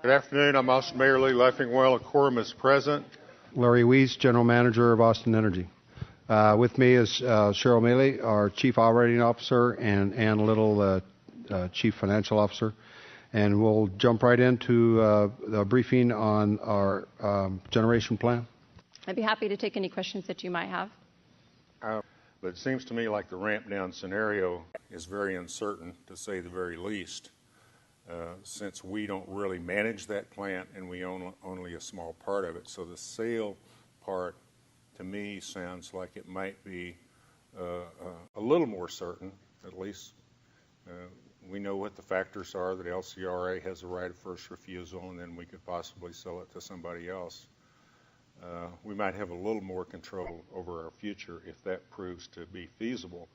Good afternoon. I'm Austin Mayor Lee Leffingwell. A quorum is present. Larry Weis, General Manager of Austin Energy. With me is Cheryl Mele, our Chief Operating Officer, and Ann Little, Chief Financial Officer. And we'll jump right into the briefing on our generation plan. I'd be happy to take any questions that you might have. But it seems to me like the ramp down scenario is very uncertain, to say the very least, since we don't really manage that plant and we own only a small part of it. So the sale part, to me, sounds like it might be a little more certain. At least we know what the factors are, that LCRA has a right of first refusal, and then we could possibly sell it to somebody else. We might have a little more control over our future if that proves to be feasible.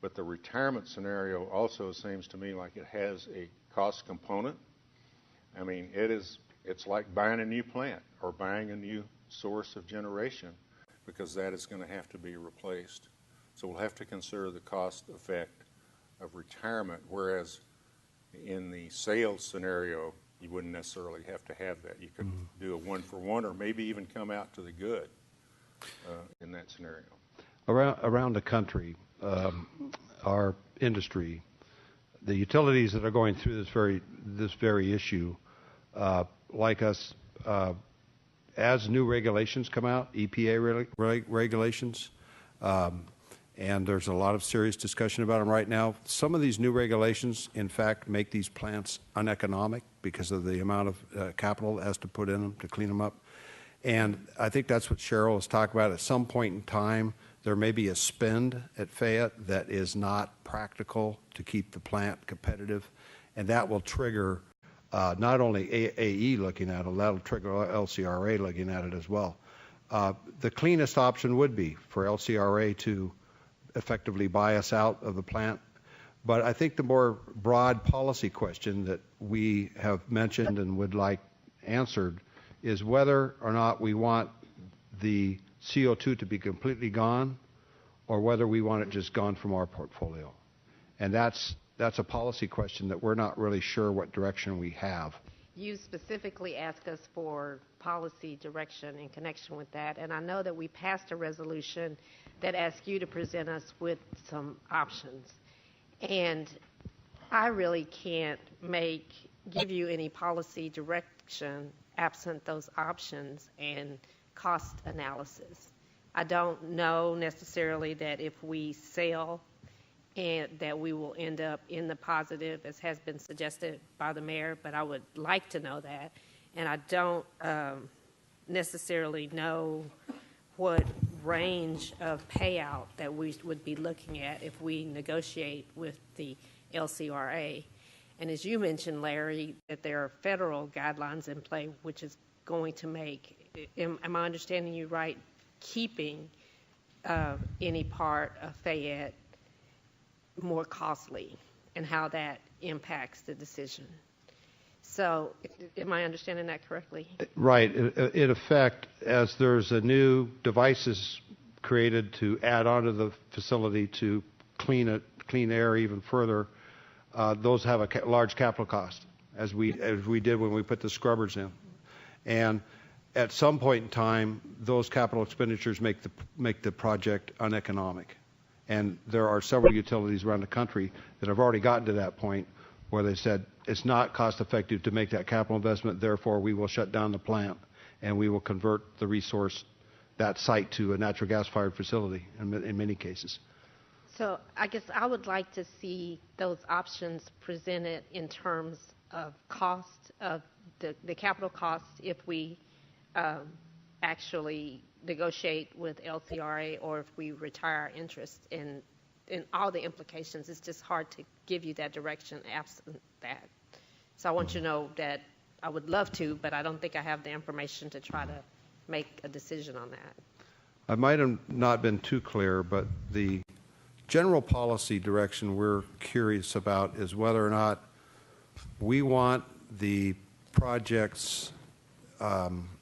But the retirement scenario also seems to me like it has a cost component. I mean, it's like buying a new plant or buying a new source of generation, because that is going to have to be replaced. So we'll have to consider the cost effect of retirement, whereas in the sales scenario, you wouldn't necessarily have to have that. You could do a one-for-one, or maybe even come out to the good in that scenario. Around the country, our industry, the utilities that are going through this very issue, like us, as new regulations come out, EPA regulations, and there's a lot of serious discussion about them right now. Some of these new regulations, in fact, make these plants uneconomic because of the amount of capital that has to put in them to clean them up. And I think that's what Cheryl was talking about. At some point in time, there may be a spend at Fayette that is not practical to keep the plant competitive, and that will trigger not only AE looking at it, that'll trigger LCRA looking at it as well. The cleanest option would be for LCRA to effectively buy us out of the plant. But I think the more broad policy question that we have mentioned and would like answered is whether or not we want the CO2 to be completely gone, or whether we want it just gone from our portfolio. And that's a policy question that we're not really sure what direction we have. You specifically asked us for policy direction in connection with that, and I know that we passed a resolution that asked you to present us with some options. And I really can't give you any policy direction absent those options and cost analysis. I don't know necessarily that if we sell and that we will end up in the positive, as has been suggested by the mayor, but I would like to know that. And I don't necessarily know what range of payout that we would be looking at if we negotiate with the LCRA. And as you mentioned, Larry, that there are federal guidelines in play, which is going to make, am I understanding you right, keeping any part of Fayette more costly, and how that impacts the decision. So am I understanding that correctly? Right. In effect, as there's a new devices created to add onto the facility to clean air even further, those have a large capital cost, as we did when we put the scrubbers in. And at some point in time, those capital expenditures make the project uneconomic. And there are several utilities around the country that have already gotten to that point where they said it's not cost effective to make that capital investment, therefore we will shut down the plant and we will convert the resource, that site, to a natural gas fired facility in many cases. So I guess I would like to see those options presented in terms of cost, of the capital cost, if we actually negotiate with LCRA, or if we retire our interest in all the implications. It's just hard to give you that direction absent that. So I want you to know that I would love to, but I don't think I have the information to try to make a decision on that. I might have not been too clear, but the general policy direction we're curious about is whether or not we want the project's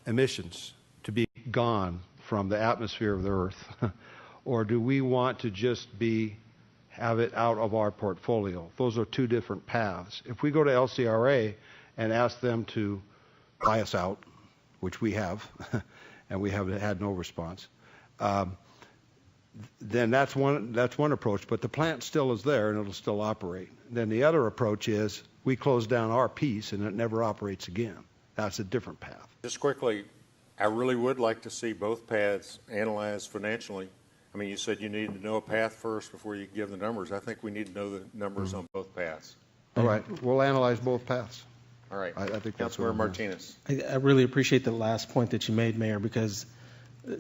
emissions to be gone from the atmosphere of the Earth, or do we want to just have it out of our portfolio? Those are two different paths. If we go to LCRA and ask them to fly us out, which we have, and we have had no response, then that's one approach. But the plant still is there and it'll still operate. Then the other approach is we close down our piece and it never operates again. That's a different path. Just quickly, I really would like to see both paths analyzed financially. I mean, you said you needed to know a path first before you give the numbers. I think we need to know the numbers on both paths. All right, we'll analyze both paths. All right. I think that's Councilmember Martinez. I really appreciate the last point that you made, Mayor, because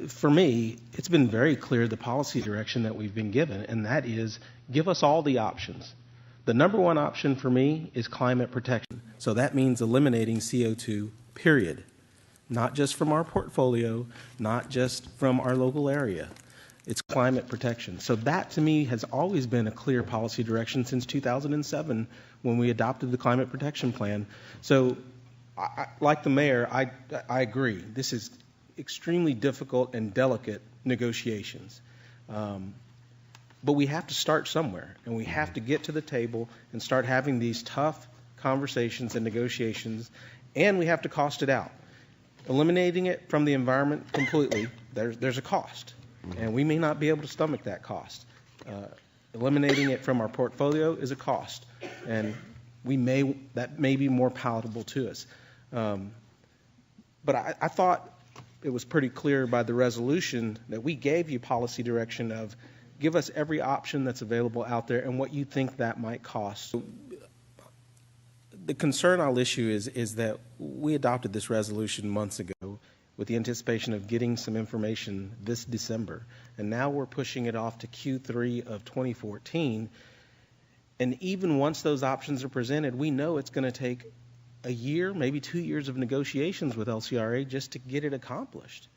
for me, it's been very clear the policy direction that we've been given, and that is give us all the options. The number one option for me is climate protection. So that means eliminating CO2, period. Not just from our portfolio, not just from our local area. It's climate protection. So that, to me, has always been a clear policy direction since 2007 when we adopted the Climate Protection Plan. So, like the mayor, I agree. This is extremely difficult and delicate negotiations. But we have to start somewhere, and we have to get to the table and start having these tough conversations and negotiations, and we have to cost it out. Eliminating it from the environment completely, there's a cost, and we may not be able to stomach that cost. Eliminating it from our portfolio is a cost, and that may be more palatable to us. But I thought it was pretty clear by the resolution that we gave you policy direction of give us every option that's available out there and what you think that might cost. The concern I'll issue is that we adopted this resolution months ago with the anticipation of getting some information this December. And now we're pushing it off to Q3 of 2014. And even once those options are presented, we know it's going to take a year, maybe 2 years of negotiations with LCRA just to get it accomplished.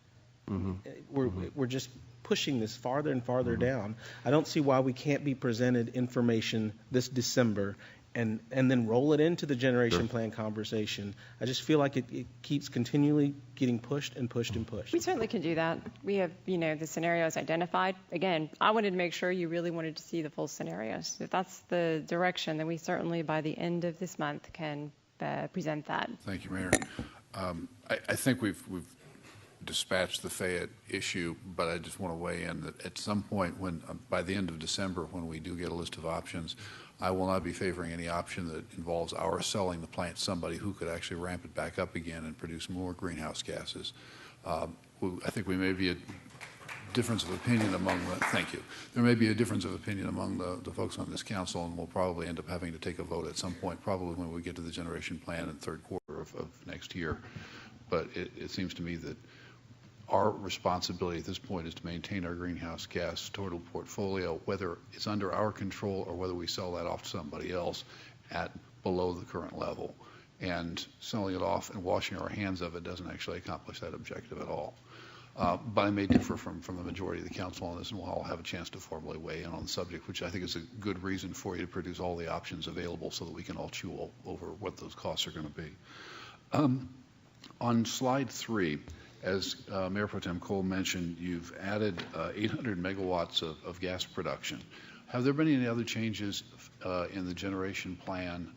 We're just pushing this farther and farther down. I don't see why we can't be presented information this December and then roll it into the generation plan conversation. I just feel like it keeps continually getting pushed and pushed and pushed. We certainly can do that. We have, the scenarios identified. Again, I wanted to make sure you really wanted to see the full scenarios. If that's the direction, then we certainly, by the end of this month, can present that. Thank you, Mayor. I think we've dispatched the Fayette issue, but I just want to weigh in that at some point by the end of December, when we do get a list of options, I will not be favoring any option that involves our selling the plant to somebody who could actually ramp it back up again and produce more greenhouse gases. I think we may be a difference of opinion among thank you. There may be a difference of opinion among the folks on this council, and we'll probably end up having to take a vote at some point, probably when we get to the generation plan in the third quarter of next year. But it seems to me that our responsibility at this point is to maintain our greenhouse gas total portfolio, whether it's under our control or whether we sell that off to somebody else at below the current level. And selling it off and washing our hands of it doesn't actually accomplish that objective at all. But I may differ from the majority of the council on this, and we'll all have a chance to formally weigh in on the subject, which I think is a good reason for you to produce all the options available so that we can all chew over what those costs are going to be. On slide 3, as Mayor Pro Tem Cole mentioned, you've added 800 megawatts of gas production. Have there been any other changes in the generation plan?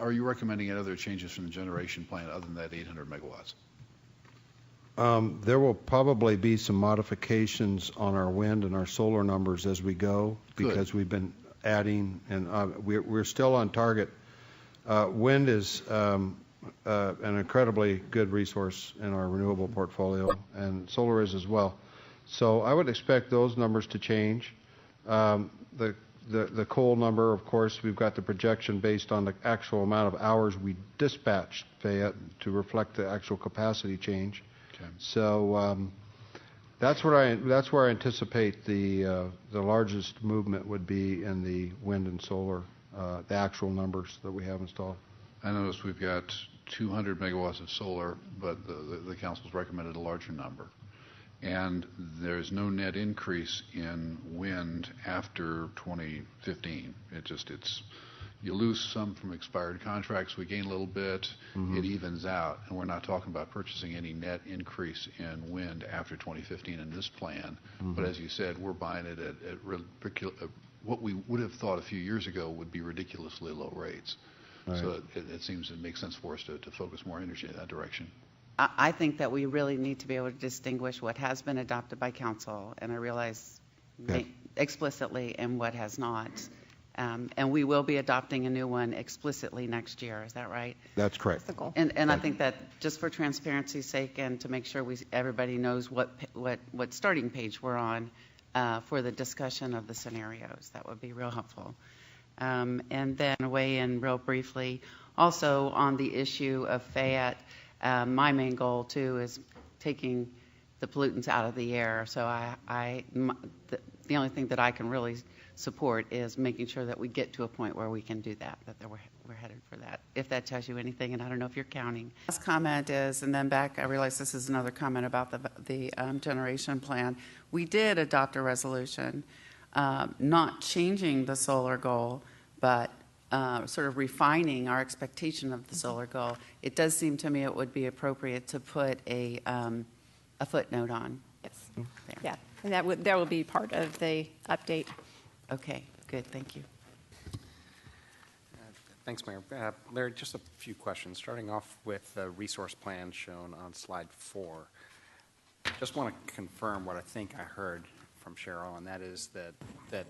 Are you recommending any other changes from the generation plan other than that 800 megawatts? There will probably be some modifications on our wind and our solar numbers as we go, because we've been adding, and we're still on target. Wind is an incredibly good resource in our renewable portfolio, and solar is as well. So I would expect those numbers to change. The coal number, of course, we've got the projection based on the actual amount of hours we dispatched Fayette to reflect the actual capacity change. Okay. So that's where I anticipate the largest movement would be in the wind and solar, the actual numbers that we have installed. I noticed we've got 200 megawatts of solar, but the council's recommended a larger number. And there's no net increase in wind after 2015. You lose some from expired contracts, we gain a little bit, it evens out, and we're not talking about purchasing any net increase in wind after 2015 in this plan. But as you said, we're buying it at what we would have thought a few years ago would be ridiculously low rates. Right. So it seems to make sense for us to focus more energy in that direction. I think that we really need to be able to distinguish what has been adopted by council, and I realize explicitly, and what has not. And we will be adopting a new one explicitly next year. Is that right? That's correct. That's the goal. And I think that just for transparency's sake and to make sure everybody knows what starting page we're on for the discussion of the scenarios, that would be real helpful. And then weigh in real briefly also on the issue of Fayette. My main goal too is taking the pollutants out of the air. So the only thing that I can really support is making sure that we get to a point where we can do that we're headed for that. If that tells you anything, and I don't know if you're counting. Last comment is, and then back, I realize this is another comment about the generation plan. We did adopt a resolution, not changing the solar goal, but sort of refining our expectation of the solar goal. It does seem to me it would be appropriate to put a footnote on. Yes. There. Yeah, and that will be part of the update. Okay, good, thank you. Thanks, Mayor. Larry, just a few questions, starting off with the resource plan shown on slide 4. Just want to confirm what I think I heard from Cheryl, and that is that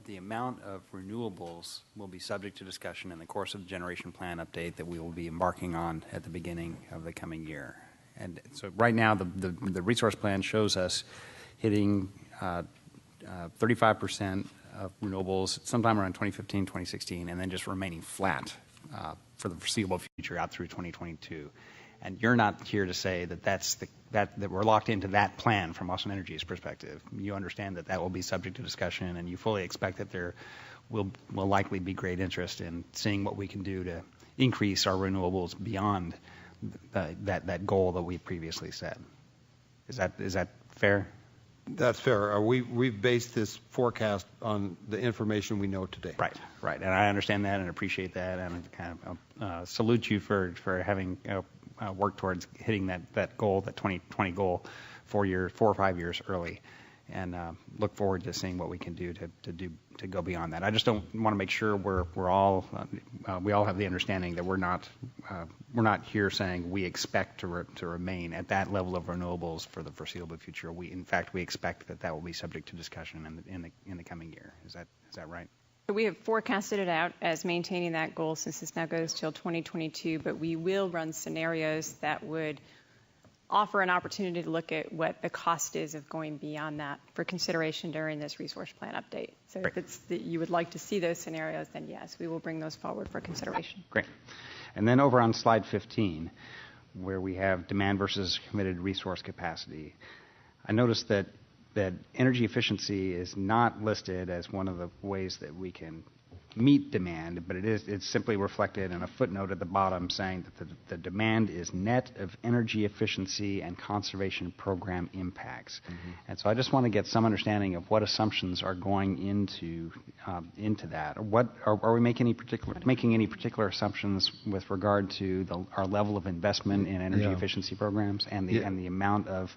the amount of renewables will be subject to discussion in the course of the generation plan update that we will be embarking on at the beginning of the coming year. And so right now, the resource plan shows us hitting 35% of renewables sometime around 2015, 2016, and then just remaining flat for the foreseeable future out through 2022. And you're not here to say that we're locked into that plan from Austin Energy's perspective. You understand that will be subject to discussion, and you fully expect that there will likely be great interest in seeing what we can do to increase our renewables beyond that goal that we previously set. Is that fair? That's fair. We've based this forecast on the information we know today. Right. And I understand that and appreciate that, and kind of salute you for having worked towards hitting that goal, that 2020 goal, 4 or 5 years early, and look forward to seeing what we can do to go beyond that. I just don't want to make sure we all have the understanding that we're not here saying we expect to remain at that level of renewables for the foreseeable future. In fact, we expect that will be subject to discussion in the coming year. Is that right? We have forecasted it out as maintaining that goal since this now goes till 2022, but we will run scenarios that would offer an opportunity to look at what the cost is of going beyond that for consideration during this resource plan update. So Great. if it's that you would like to see those scenarios, then yes, we will bring those forward for consideration. Great. And then over on slide 15, where we have demand versus committed resource capacity, I noticed that energy efficiency is not listed as one of the ways that we can meet demand, but it's simply reflected in a footnote at the bottom saying that the demand is net of energy efficiency and conservation program impacts. Mm-hmm. And so I just want to get some understanding of what assumptions are going into that. What are we making any particular assumptions with regard to our level of investment in energy efficiency programs and the amount of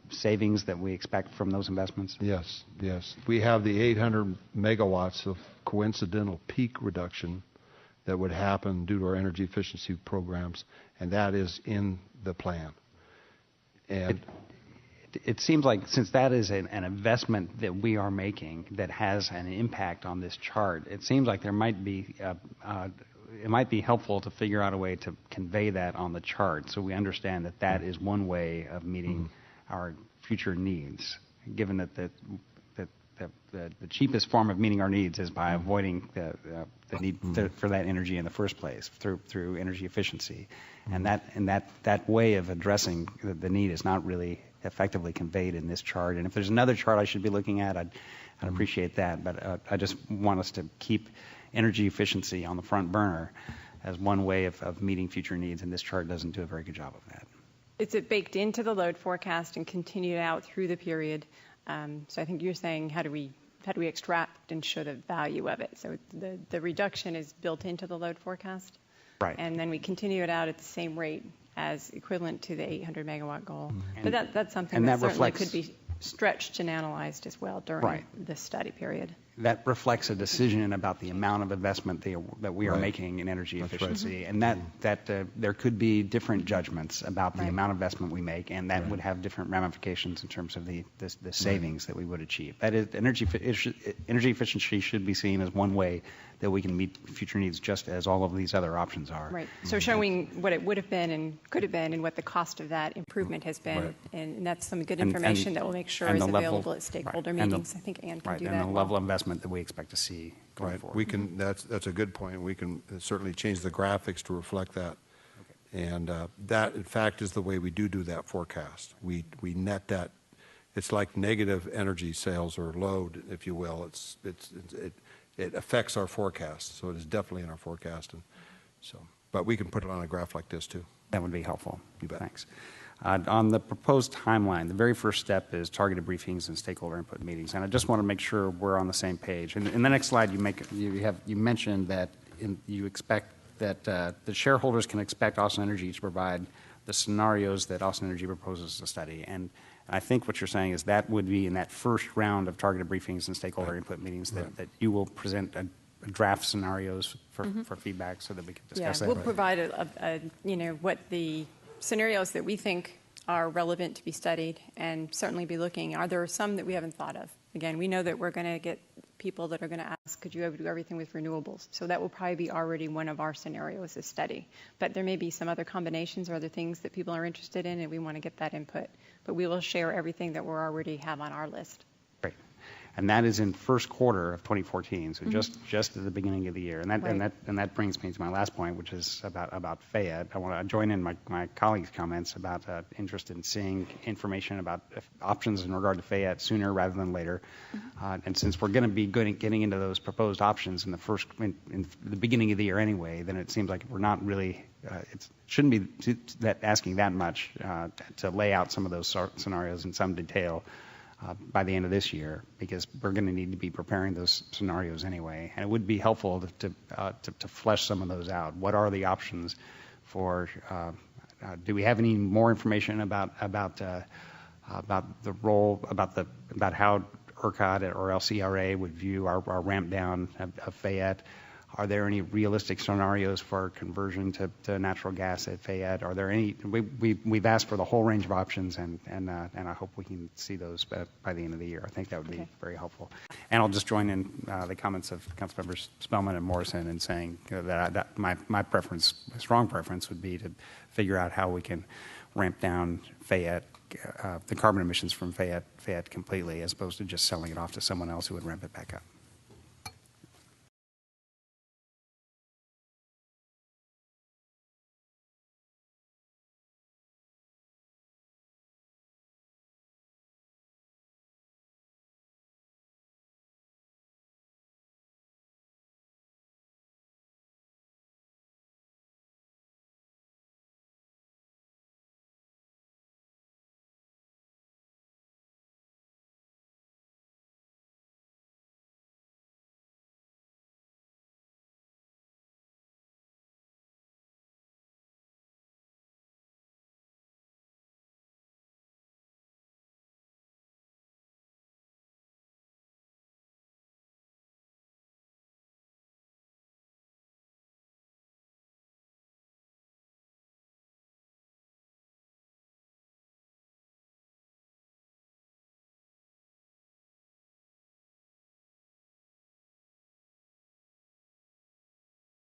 savings that we expect from those investments? Yes. We have the 800 megawatts of coincidental peak reduction that would happen due to our energy efficiency programs, and that is in the plan. And it seems like since that is an investment that we are making that has an impact on this chart, it seems like there might be it might be helpful to figure out a way to convey that on the chart so we understand that is one way of meeting our future needs, given that the cheapest form of meeting our needs is by avoiding the need for that energy in the first place through energy efficiency, and that way of addressing the need is not really effectively conveyed in this chart. And if there's another chart I should be looking at, I'd appreciate that. But I just want us to keep energy efficiency on the front burner as one way of meeting future needs, and this chart doesn't do a very good job of that. It's baked into the load forecast and continued out through the period. So I think you're saying how do we extract and show the value of it? So the reduction is built into the load forecast, right? And then we continue it out at the same rate as equivalent to the 800 megawatt goal. But that's something that certainly could be stretched and analyzed as well during the study period. that reflects a decision about the amount of investment that we are making in energy efficiency, and that there could be different judgments about the amount of investment we make, and that would have different ramifications in terms of the savings that we would achieve. That is, energy efficiency should be seen as one way that we can meet future needs, just as all of these other options are. Right. So showing what it would have been and could have been, and what the cost of that improvement has been, and that's some good information that we'll make sure is available at stakeholder meetings. I think Ann can do that. And the level of investment that we expect to see going forward. We can. That's a good point. We can certainly change the graphics to reflect that. And that, in fact, is the way we do that forecast. We net that. It's like negative energy sales or load, if you will. It affects our forecast, so it is definitely in our forecast. And so, but we can put it on a graph like this too. That would be helpful. You bet. Thanks. On the proposed timeline, the very first step is targeted briefings and stakeholder input meetings, and I just want to make sure we're on the same page. And in the next slide, you mentioned that you expect that the shareholders can expect Austin Energy to provide the scenarios that Austin Energy proposes to study. And I think what you're saying is that would be in that first round of targeted briefings and stakeholder input meetings that you will present a draft scenarios for feedback so that we can discuss that. We'll provide what the scenarios that we think are relevant to be studied, and certainly be looking, are there some that we haven't thought of? Again, we know that we're going to get people that are going to ask, could you ever do everything with renewables? So that will probably be already one of our scenarios to study. But there may be some other combinations or other things that people are interested in, and we want to get that input. But we will share everything that we already have on our list. Great. And that is in first quarter of 2014, so just at the beginning of the year. And that brings me to my last point, which is about Fayette. I want to join in my colleagues' comments about interest in seeing information about options in regard to Fayette sooner rather than later. And since we're going to be getting into those proposed options in the beginning of the year anyway, then it seems like we're not really it shouldn't be asking that much to lay out some of those scenarios in some detail by the end of this year, because we're going to need to be preparing those scenarios anyway. And it would be helpful to flesh some of those out. What are the options for? Do we have any more information about the role, about how ERCOT or LCRA would view our ramp down of Fayette? Are there any realistic scenarios for conversion to natural gas at Fayette? Are there any? We've asked for the whole range of options, and I hope we can see those by the end of the year. I think that would be very helpful. And I'll just join in the comments of Councilmembers Spelman and Morrison in saying that my preference, my strong preference, would be to figure out how we can ramp down Fayette, the carbon emissions from Fayette completely, as opposed to just selling it off to someone else who would ramp it back up.